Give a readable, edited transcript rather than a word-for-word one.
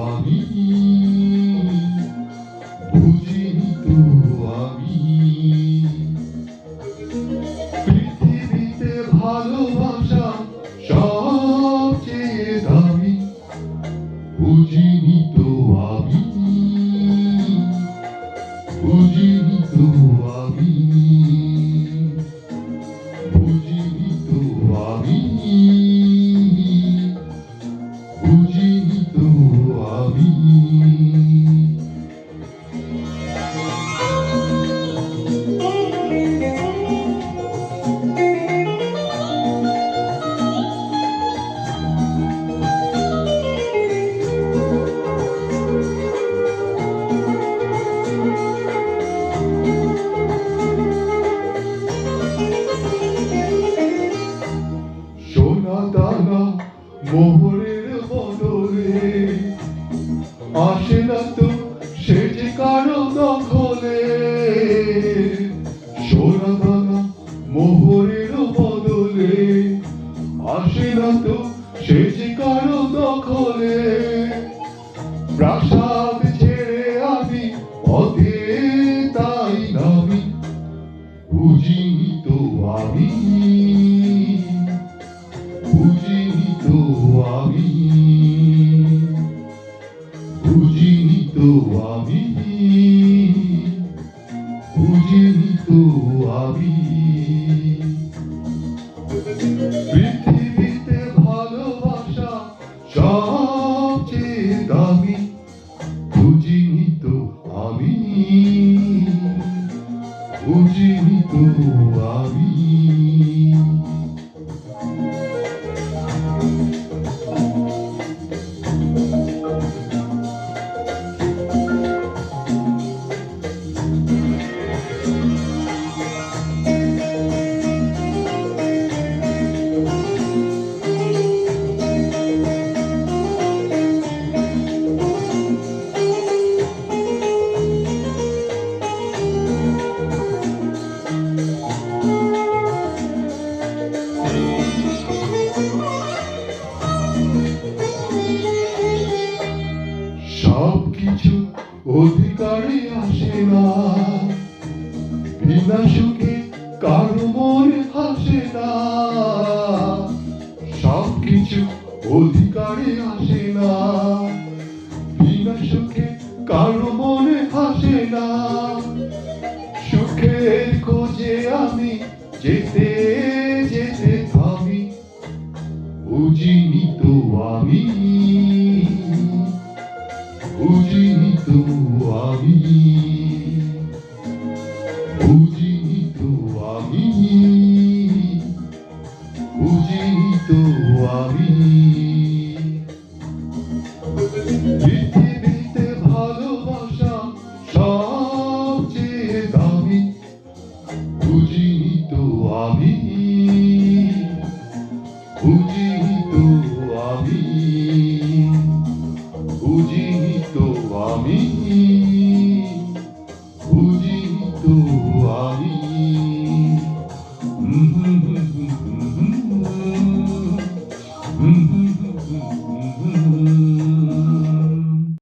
আমি বুঝিনি তো আমি পৃথিবীতে ভালোবাসা সবচেয়ে দামি বুঝিনি তো আমি বুঝিনি তো আমি বুঝিনি তো আমি বুঝিনি তো আমি সোনা দানা মোহরের বদলে আসে না তো সে যে কারো দখলে সোনা দানা মোহরের বদলে আসে না তো সে যে কারো দখলে প্রাসাদ ছেড়ে আমি পথে তাই নামি বুঝিনি তো আমি বুঝিনি তো আমি বুঝিনি তো আমি বুঝিনি তো আমি পৃথিবীতে ভালোবাসা সবচেয়ে দামি বুঝিনি তো আমি বুঝিনি তো আমি সবকিছু অধিকারে আসে না বিনা সুখে কারো মনে হাসে না সবকিছু অধিকারে আসে না বিনা সুখে কারো মনে হাসে না সুখের খোঁজে আমি যেতে যেতে থামি বুঝিনি তো আমি বুঝিনি তো আমি বুঝিনি তো আমি বুঝিনি তো আমি পৃথিবীতে ভালোবাসা সবচেয়ে দামি বুঝিনি তো আমি বুঝিনি তো আমি বুঝিনি তো আমি